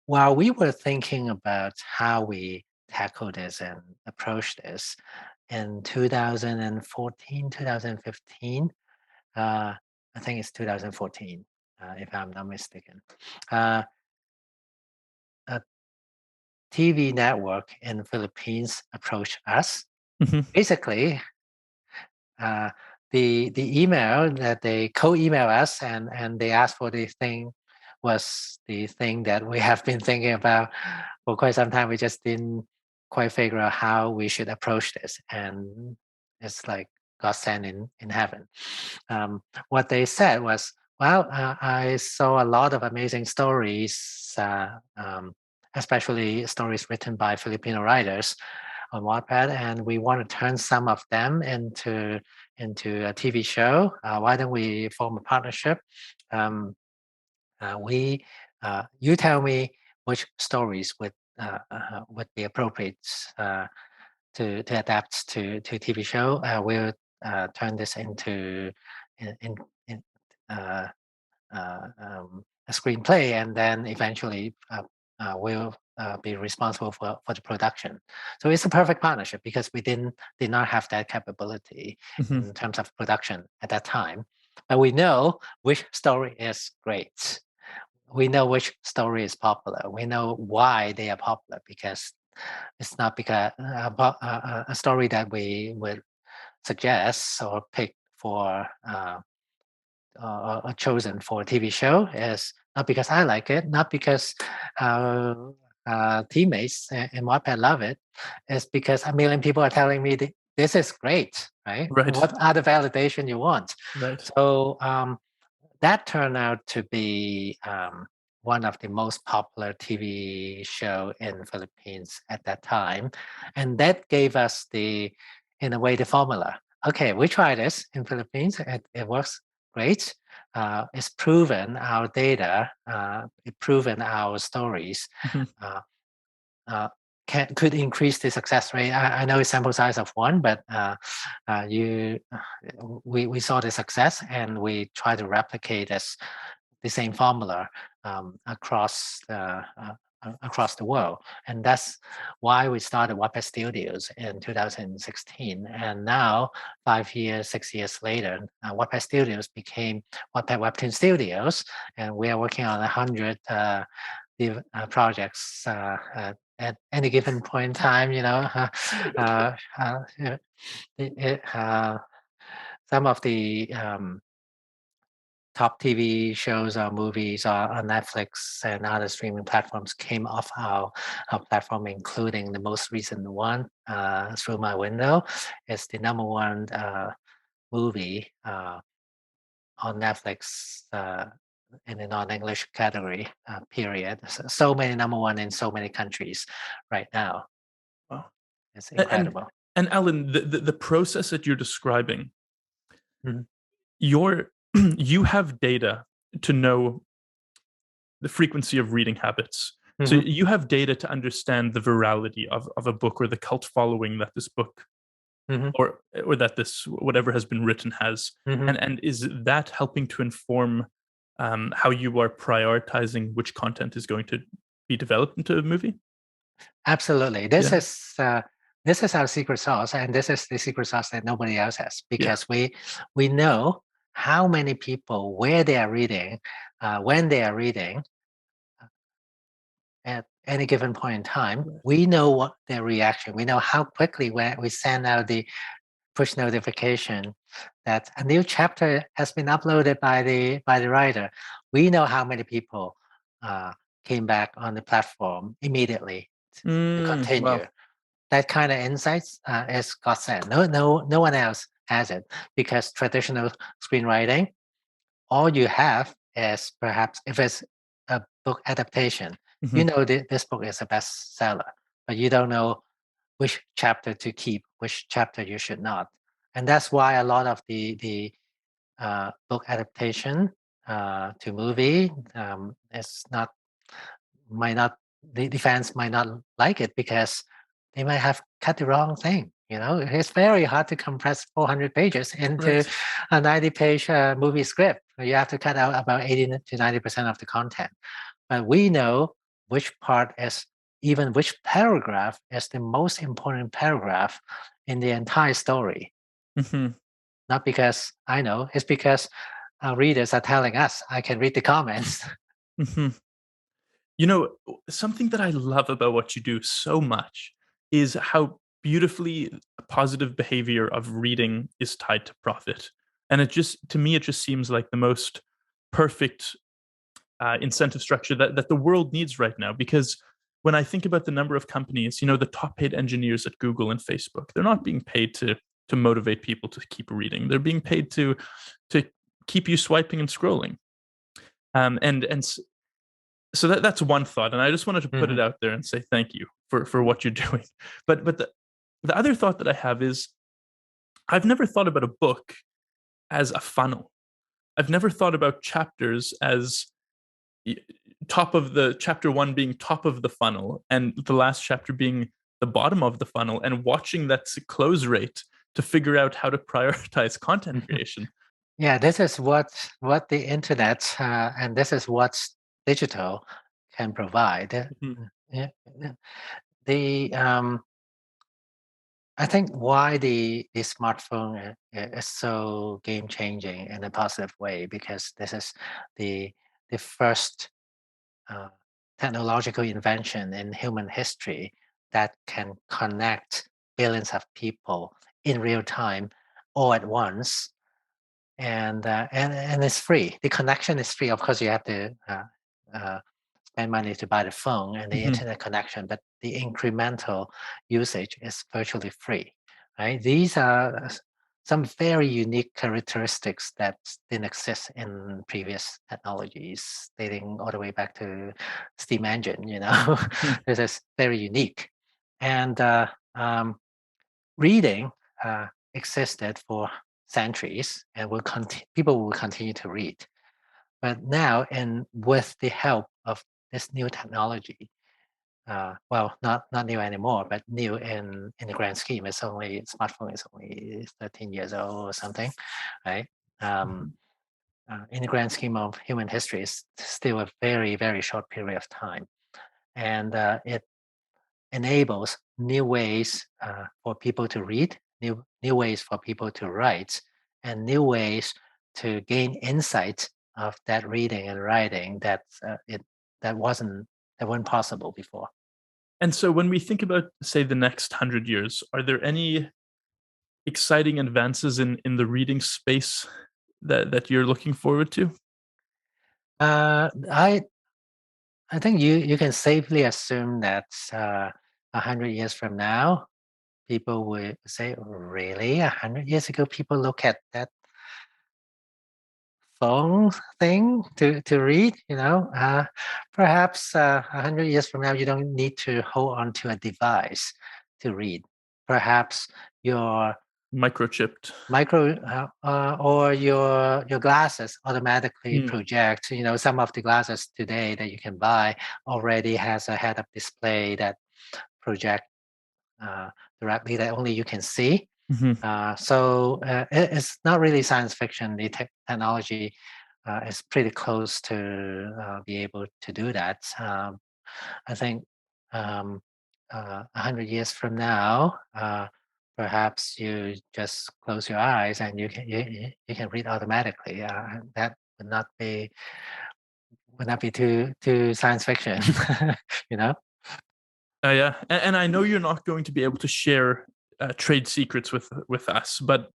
While we were thinking about how we tackle this and approach this in 2014, 2015, I think it's 2014, if I'm not mistaken. A TV network in the Philippines approached us. Basically, the email that they co-email us and they asked for the thing was the thing that we have been thinking about for quite some time. We just didn't quite figure out how we should approach this, and it's like God sent in heaven. What they said was, well, I saw a lot of amazing stories, especially stories written by Filipino writers on Wattpad, and we want to turn some of them into a TV show. Why don't we form a partnership? You tell me which stories would be appropriate to adapt to TV show. We'll turn this into in a screenplay, and then eventually we'll be responsible for the production. So it's a perfect partnership because we did not have that capability in terms of production at that time. But we know which story is great. We know which story is popular. We know why they are popular, because it's not because a story that we would suggest or pick for chosen for a TV show is not because I like it, not because teammates in Wattpad love it. It's because a million people are telling me this is great, right? Right. What other validation you want? Right. So that turned out to be one of the most popular TV show in the Philippines at that time, and that gave us the in a way the formula. Okay, we try this in Philippines. It works great. It's proven our data. It's proven our stories. Mhm. Uh, could increase the success rate. I know it's sample size of one, but we saw the success, and we try to replicate the same formula across the world, and that's why we started Wattpad Studios in 2016. And now, 6 years later, Wattpad Studios became Wattpad Webtoon Studios, and we are working on 100 projects at any given point in time. Some of the top TV shows or movies on Netflix and other streaming platforms came off our platform, including the most recent one, Through My Window. It's the number one movie on Netflix in the non-English category, period. So many number one in so many countries right now. Wow. It's And incredible. and Allen, the process that you're describing, Mhm. you have data to know the frequency of reading habits. So Mhm. you have data to understand the virality of a book or the cult following that this book Mhm. or that this whatever has been written has. Mhm. And is that helping to inform how you are prioritizing which content is going to be developed into a movie? Absolutely. Yeah. This is our secret sauce, and this is the secret sauce that nobody else has, Yeah. because we know how many people, where they are reading, when they are reading at any given point in time. Right. We know what their reaction. We know how quickly when we send out the push notification that a new chapter has been uploaded by the writer. We know how many people came back on the platform immediately to Wow. continue. That kind of insights is godsend. No one else has it, because traditional screenwriting, all you have is, perhaps if it's a book adaptation, Mhm. this book is a bestseller, but you don't know which chapter to keep, which chapter you should not. And that's why a lot of the book adaptation to movie is not might not the fans might not like it, because they might have cut the wrong thing. It's very hard to compress 400 pages into Right. a 90-page movie script. You have to cut out about 80 to 90% of the content. But we know which part is, even which paragraph is the most important paragraph in the entire story. Mhm. Not because I know, it's because our readers are telling us. I can read the comments. Mhm. You know, something that I love about what you do so much is how beautifully positive behavior of reading is tied to profit. And to me, it just seems like the most perfect incentive structure that the world needs right now. Because when I think about the number of companies, the top paid engineers at Google and Facebook, they're not being paid to motivate people to keep reading. They're being paid to keep you swiping and scrolling. And so that's one thought, and I just wanted to put it Mhm. out there and say thank you for what you're doing. But the other thought that I have is I've never thought about a book as a funnel. I've never thought about chapters as y- top of the chapter one being top of the funnel and the last chapter being the bottom of the funnel, and watching that close rate to figure out how to prioritize content creation. Yeah, this is what the internet and this is what digital can provide. Mhm. Yeah, yeah. The I think why the smartphone is so game changing in a positive way, because this is the the first uh, technological invention in human history that can connect billions of people in real time, all at once. And it's free. The connection is free. Of course, you have to uh, spend money to buy the phone and the Mhm. internet connection, but the incremental usage is virtually free. Right? These are some very unique characteristics that didn't exist in previous technologies, dating all the way back to steam engine. Mhm. This is very unique, and reading. existed for centuries and people will continue to read. But now, and with the help of this new technology, well, not new anymore, but new in the grand scheme. It's only smartphone is only 13 years old or something, right? In the grand scheme of human history, it's still a very, very short period of time, and it enables new ways for people to read, new ways for people to write, and new ways to gain insight of that reading and writing that weren't possible before. And so when we think about, say, the next 100 years, are there any exciting advances in the reading space that you're looking forward to? I think you can safely assume that 100 years from now, people will say, "Really? 100 years ago, people look at that phone thing to read." Perhaps 100 years from now, you don't need to hold on to a device to read. Perhaps your Microchipped. or your glasses automatically Mm. project. Some of the glasses today that you can buy already has a head-up display that project directly that only you can see. So it's not really science fiction. The technology is pretty close to be able to do that. I think 100 years from now, perhaps you just close your eyes and you can read automatically. That would not be too science fiction, you know. Yeah, and I know you're not going to be able to share trade secrets with us, but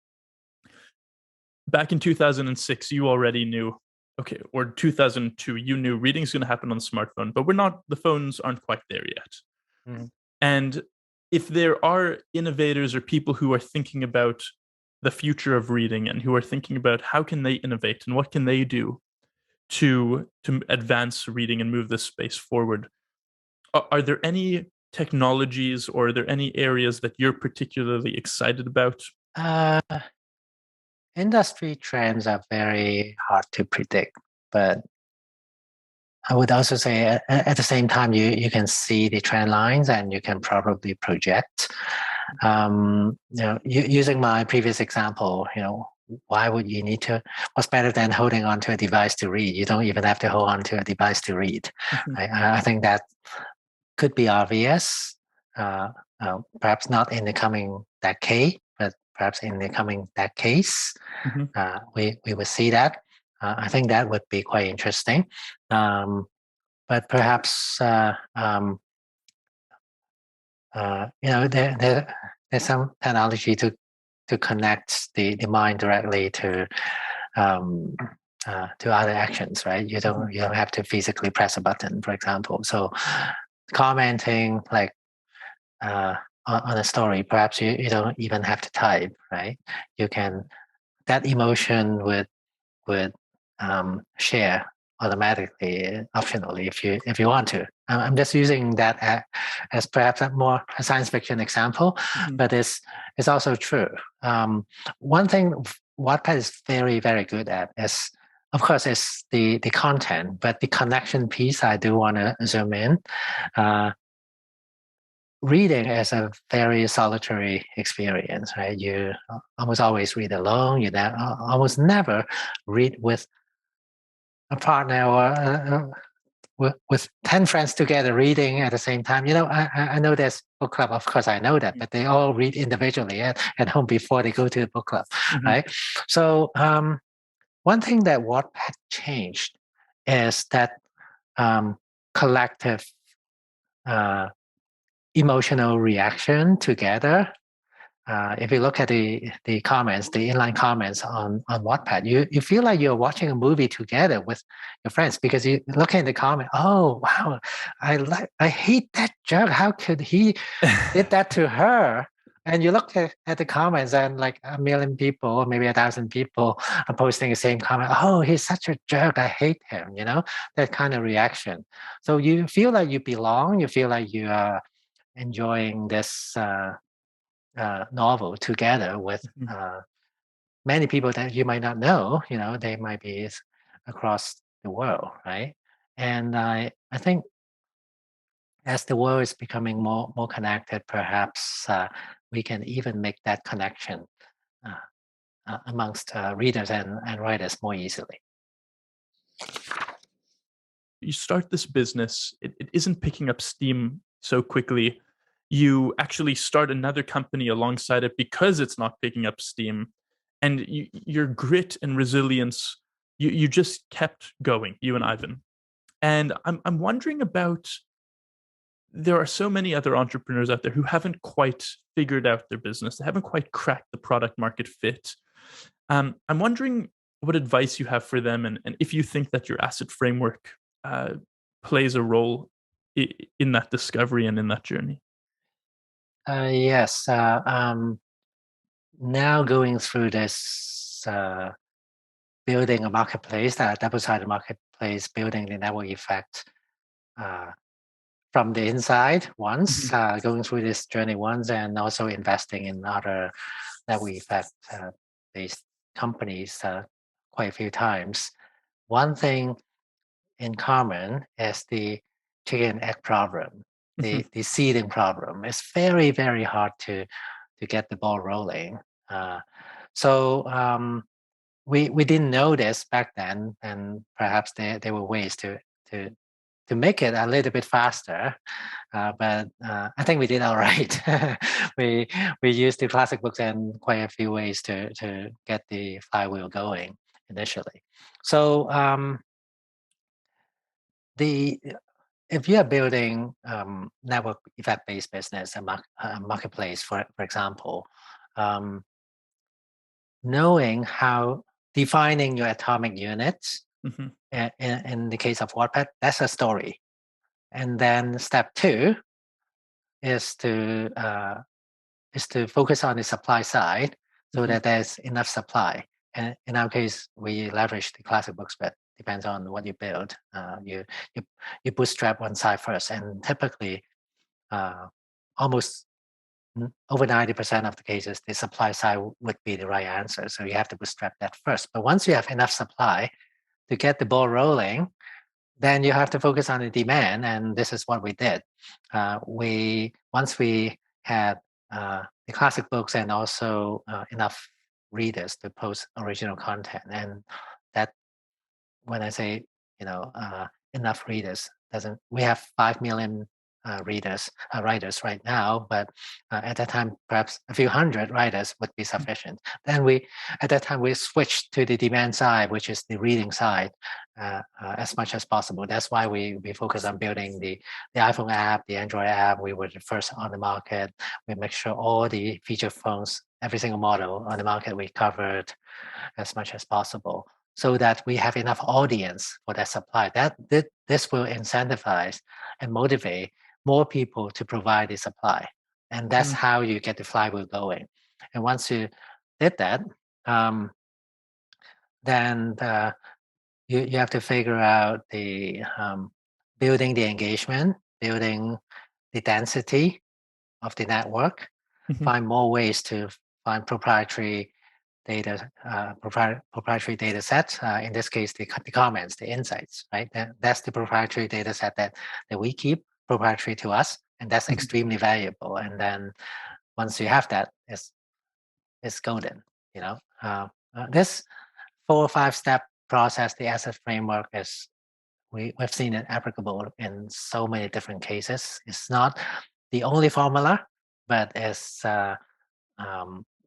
back in 2006, you already knew, okay, or 2002, you knew reading is going to happen on the smartphone, but the phones aren't quite there yet. Mhm. And if there are innovators or people who are thinking about the future of reading and who are thinking about how can they innovate and what can they do to advance reading and move this space forward, are there any technologies or are there any areas that you're particularly excited about? Uh, Industry trends are very hard to predict, but I would also say at the same time, you can see the trend lines and you can probably project. Using my previous example, why would you need to? What's better than holding on to a device to read? You don't even have to hold on to a device to read. I think that could be obvious. Perhaps not in the coming decade, but perhaps in the coming decades, we will see that. I think that would be quite interesting. But perhaps there's some technology to connect the mind directly to other actions, right? You don't have to physically press a button, for example. So commenting like on a story, perhaps you don't even have to type, right? You can that emotion would share automatically, optionally, if you want to. I'm just using that as perhaps a science fiction example, but it's also true. One thing Wattpad is very, very good at is, of course, it's the content, but the connection piece I do want to zoom in. Reading is a very solitary experience, right? You almost always read alone. You almost never read with a partner or with 10 friends together reading at the same time. I know there's book club. Of course, I know that, but they all read individually at home before they go to the book club, right? So one thing that Wattpad changed is that collective emotional reaction together. If you look at the comments, the inline comments on Wattpad, you feel like you're watching a movie together with your friends because you look at the comment. Oh wow, I hate that jerk. How could he did that to her? And you look at the comments and like a million people, or maybe 1,000 people are posting the same comment. Oh, he's such a jerk. I hate him. That kind of reaction. So you feel like you belong. You feel like you are enjoying this novel together with many people that you might not know. They might be across the world, right? And I think as the world is becoming more connected, perhaps we can even make that connection uh, amongst readers and writers more easily. You start this business, it isn't picking up steam so quickly. You actually start another company alongside it because it's not picking up steam. And your grit and resilience, you just kept going, you and Ivan. And I'm wondering about, there are so many other entrepreneurs out there who haven't quite figured out their business. They haven't quite cracked the product market fit. I'm wondering what advice you have for them, and if you think that your asset framework plays a role in that discovery and in that journey. Yes. Now going through this building a marketplace, double-sided marketplace, building the network effect uh, from the inside once, going through this journey once, and also investing in other network effect based companies quite a few times. One thing in common is the chicken egg problem, the seeding problem. It's very, very hard to get the ball rolling. So we didn't know this back then, and perhaps there were ways to make it a little bit faster. But I think we did all right. we used the classic books and quite a few ways to get the flywheel going initially. So the if you are building network effect based business, a marketplace, for example, knowing how defining your atomic units. In the case of Wattpad, that's a story. And then step 2 is to focus on the supply side so that there's enough supply. And in our case, we leverage the classic books, but depends on what you build. You bootstrap one side first, and typically, almost over 90% of the cases, the supply side would be the right answer. So you have to bootstrap that first. But once you have enough supply to get the ball rolling, then you have to focus on the demand, and this is what we did. Once we had the classic books and also enough readers to post original content, and that, when I say enough readers, doesn't we have 5 million writers right now, but at that time perhaps a few hundred writers would be sufficient. Then at that time we switched to the demand side, which is the reading side, as much as possible. That's why we focus on building the iPhone app, the Android app. We were the first on the market. We make sure all the feature phones, every single model on the market, we covered as much as possible, so that we have enough audience for that supply. This will incentivize and motivate more people to provide the supply. And that's how you get the flywheel going. And once you did that, then you have to figure out the building the engagement, building the density of the network, find more ways to find proprietary data, proprietary data set. In this case, the comments, the insights, right? That's the proprietary data set that we keep, proprietary to us, and that's extremely valuable. And then once you have that, it's golden. This 4 or 5 step process, the asset framework, is we've seen it applicable in so many different cases. It's not the only formula, but it's a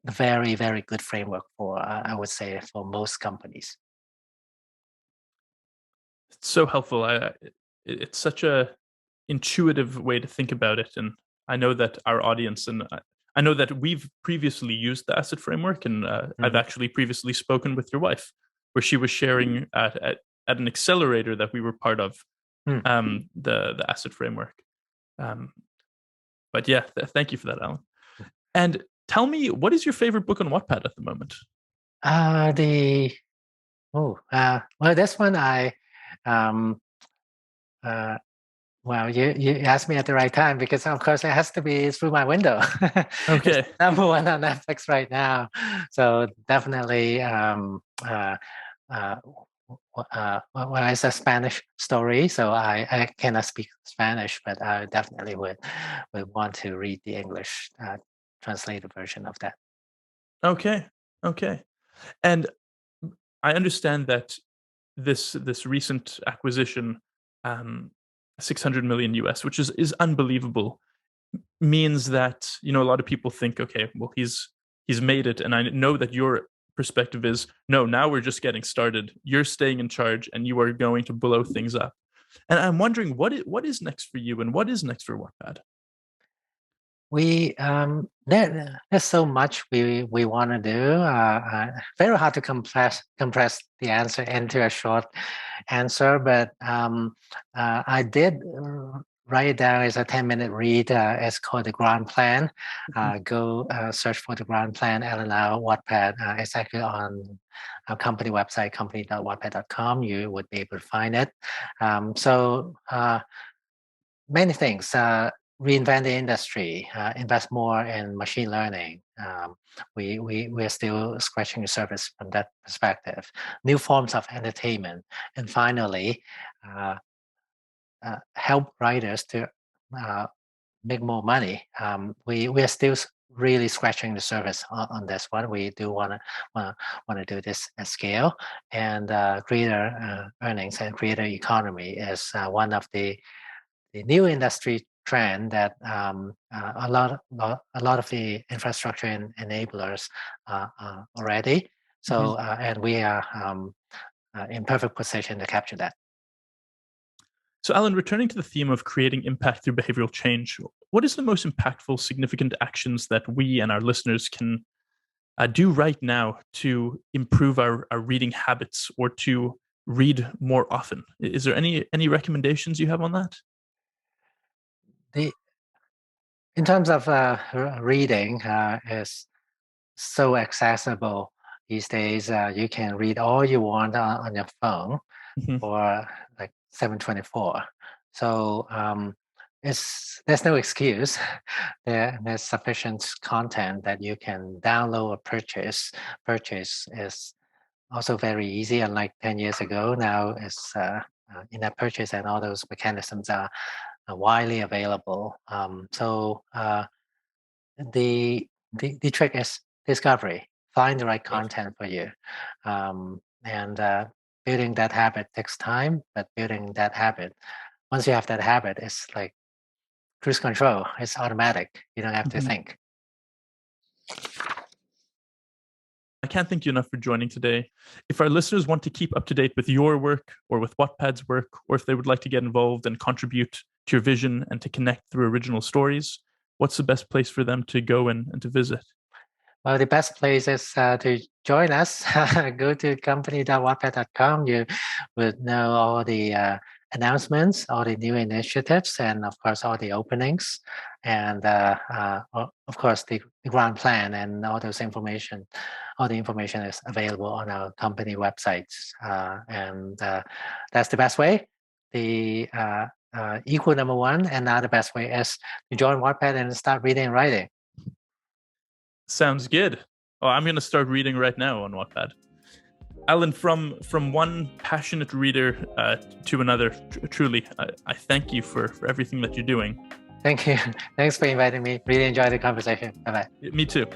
very, very good framework for, I would say, for most companies. It's so helpful. It's such a intuitive way to think about it, and I know that our audience, and I know that we've previously used the asset framework, and I've actually previously spoken with your wife, where she was sharing at an accelerator that we were part of, the asset framework. But yeah, thank you for that, Alan. And tell me, what is your favorite book on Wattpad at the moment? Well, this one I Well, you asked me at the right time because, of course, it has to be through my window. It's Okay. number one on Netflix right now. So definitely, uh, well, it's a Spanish story, so I cannot speak Spanish, but I definitely would want to read the English translated version of that. Okay. Okay. And I understand that this recent acquisition, um, 600 million US, which is unbelievable, means that a lot of people think, okay, well he's made it, and I know that your perspective is no. Now we're just getting started. You're staying in charge, and you are going to blow things up. And I'm wondering what is next for you, and what is next for Wattpad. There's so much we want to do. Very hard to compress the answer into a short answer, but I did write it down as a 10-minute read. It's called the Grand Plan. Go search for the Grand Plan, Allen Lau, Wattpad. It's actually on our company website, company.wattpad.com. You would be able to find it. So many things. Reinvent the industry, invest more in machine learning. We're still scratching the surface from that perspective. New forms of entertainment, and finally, help writers to make more money. We are still really scratching the surface on this one. We do want to do this at scale, and creator earnings and creator economy is one of the new industry trend that a lot of the infrastructure enablers already. So and we are in perfect position to capture that. So, Alan, returning to the theme of creating impact through behavioral change, what is the most impactful, significant actions that we and our listeners can do right now to improve our reading habits or to read more often? Is there any recommendations you have on that? In terms of reading, is so accessible these days. You can read all you want on your phone Mm-hmm. for like 724. So there's no excuse. There's sufficient content that you can download or purchase. Purchase is also very easy. Unlike 10 years ago, now it's in-app purchase and all those mechanisms are widely available. So the trick is discovery. Find the right content for you, and building that habit takes time. But building that habit, once you have that habit, it's like cruise control. It's automatic. You don't have to Mm-hmm. think. I can't thank you enough for joining today. If our listeners want to keep up to date with your work or with Wattpad's work, or if they would like to get involved and contribute to your vision and to connect through original stories, what's the best place for them to go and to visit? Well, the best place is to join us. Go to company.wattpad.com. You would know all the announcements, all the new initiatives, and of course, all the openings. And of course, the ground plan and all those information. All the information is available on our company websites. And that's the best way. The equal number one, and now the best way is to join Wattpad and start reading and writing. Sounds good. Oh, I'm going to start reading right now on Wattpad. Alan, from one passionate reader to another, truly, I thank you for everything that you're doing. Thank you. Thanks for inviting me. Really enjoyed the conversation. Bye-bye. Me too.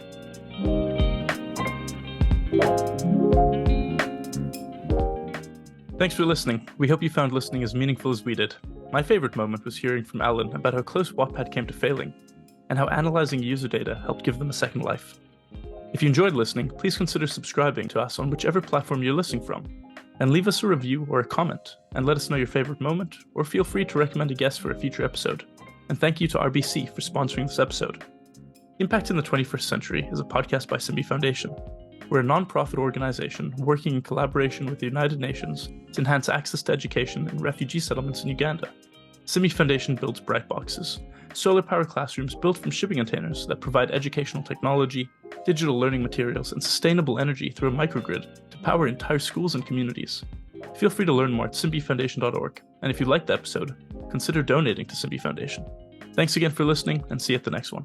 Thanks for listening. We hope you found listening as meaningful as we did. My favorite moment was hearing from Alan about how close Wattpad came to failing, and how analyzing user data helped give them a second life. If you enjoyed listening, please consider subscribing to us on whichever platform you're listening from, and leave us a review or a comment, and let us know your favorite moment, or feel free to recommend a guest for a future episode. And thank you to RBC for sponsoring this episode. Impact in the 21st Century is a podcast by Simbi Foundation. We're a non-profit organization working in collaboration with the United Nations to enhance access to education in refugee settlements in Uganda. Simbi Foundation builds BrightBoxes, solar-powered classrooms built from shipping containers that provide educational technology, digital learning materials, and sustainable energy through a microgrid to power entire schools and communities. Feel free to learn more at simbifoundation.org. And if you liked the episode, consider donating to Simbi Foundation. Thanks again for listening, and see you at the next one.